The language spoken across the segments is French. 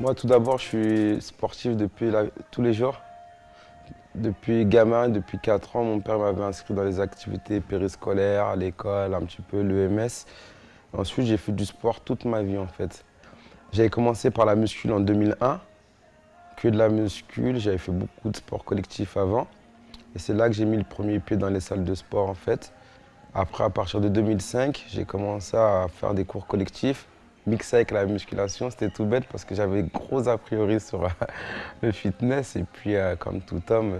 Moi, tout d'abord, je suis sportif depuis tous les jours. Depuis gamin, depuis 4 ans, mon père m'avait inscrit dans les activités périscolaires, à l'école, un petit peu l'EMS. Ensuite, j'ai fait du sport toute ma vie en fait. J'avais commencé par la muscule en 2001, que de la muscule. J'avais fait beaucoup de sport collectif avant. Et c'est là que j'ai mis le premier pied dans les salles de sport en fait. Après, à partir de 2005, j'ai commencé à faire des cours collectifs, mixés avec la musculation. C'était tout bête parce que j'avais gros a priori sur le fitness. Et puis, comme tout homme,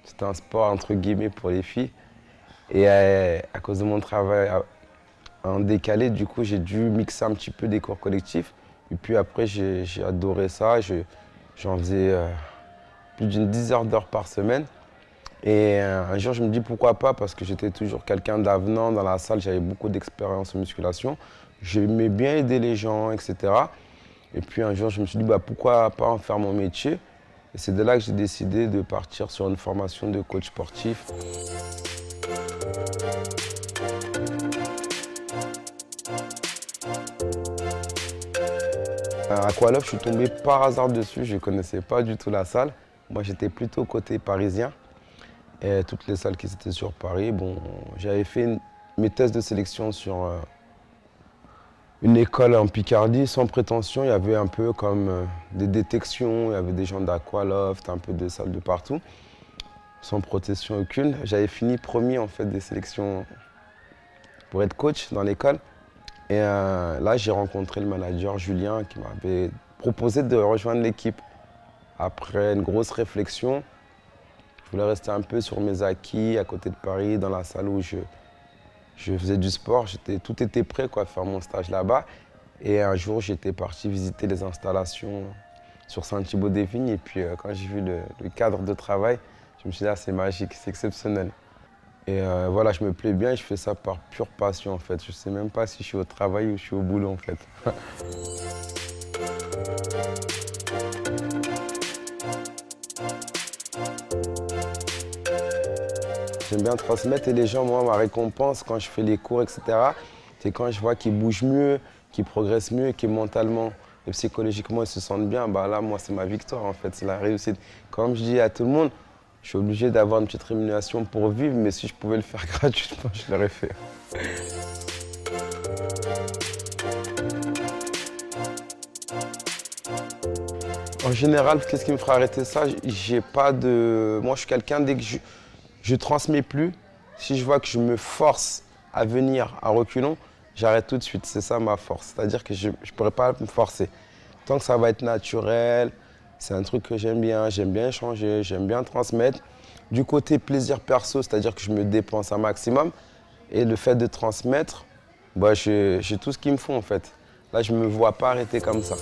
c'était un sport entre guillemets pour les filles. Et à cause de mon travail en décalé, du coup, j'ai dû mixer un petit peu des cours collectifs. Et puis après, j'ai adoré ça. J'en faisais plus d'une dizaine d'heures par semaine. Et un jour, je me dis pourquoi pas, parce que j'étais toujours quelqu'un d'avenant dans la salle, j'avais beaucoup d'expérience en musculation. J'aimais bien aider les gens, etc. Et puis un jour, je me suis dit pourquoi pas en faire mon métier. Et c'est de là que j'ai décidé de partir sur une formation de coach sportif. À Aqualoft, je suis tombé par hasard dessus, je ne connaissais pas du tout la salle. Moi, j'étais plutôt côté parisien. Et toutes les salles qui étaient sur Paris, bon, j'avais fait mes tests de sélection sur une école en Picardie, sans prétention. Il y avait un peu comme des détections, il y avait des gens d'Aqualoft, un peu de salles de partout, sans protection aucune. J'avais fini premier en fait des sélections pour être coach dans l'école. Et là, j'ai rencontré le manager Julien qui m'avait proposé de rejoindre l'équipe. Après une grosse réflexion, je voulais rester un peu sur mes acquis, à côté de Paris, dans la salle où je faisais du sport. Tout était prêt à faire mon stage là-bas. Et un jour, j'étais parti visiter les installations sur Saint-Thibaud-des-Vignes. Et puis, quand j'ai vu le cadre de travail, je me suis dit, ah, c'est magique, c'est exceptionnel. Et voilà, je me plais bien et je fais ça par pure passion en fait. Je ne sais même pas si je suis au travail ou je suis au boulot en fait. J'aime bien transmettre et les gens, moi, ma récompense quand je fais les cours, etc., c'est quand je vois qu'ils bougent mieux, qu'ils progressent mieux, qu'ils mentalement et psychologiquement ils se sentent bien. Là, moi, c'est ma victoire en fait, c'est la réussite. Comme je dis à tout le monde, je suis obligé d'avoir une petite rémunération pour vivre, mais si je pouvais le faire gratuitement, je l'aurais fait. En général, qu'est-ce qui me fera arrêter ça? J'ai pas de. Moi, je suis quelqu'un, dès que je transmets plus, si je vois que je me force à venir à reculons, j'arrête tout de suite. C'est ça ma force. C'est-à-dire que je ne pourrais pas me forcer. Tant que ça va être naturel, c'est un truc que j'aime bien échanger, j'aime bien transmettre. Du côté plaisir perso, c'est-à-dire que je me dépense un maximum. Et le fait de transmettre, j'ai tout ce qu'il me faut en fait. Là, je ne me vois pas arrêter comme ça.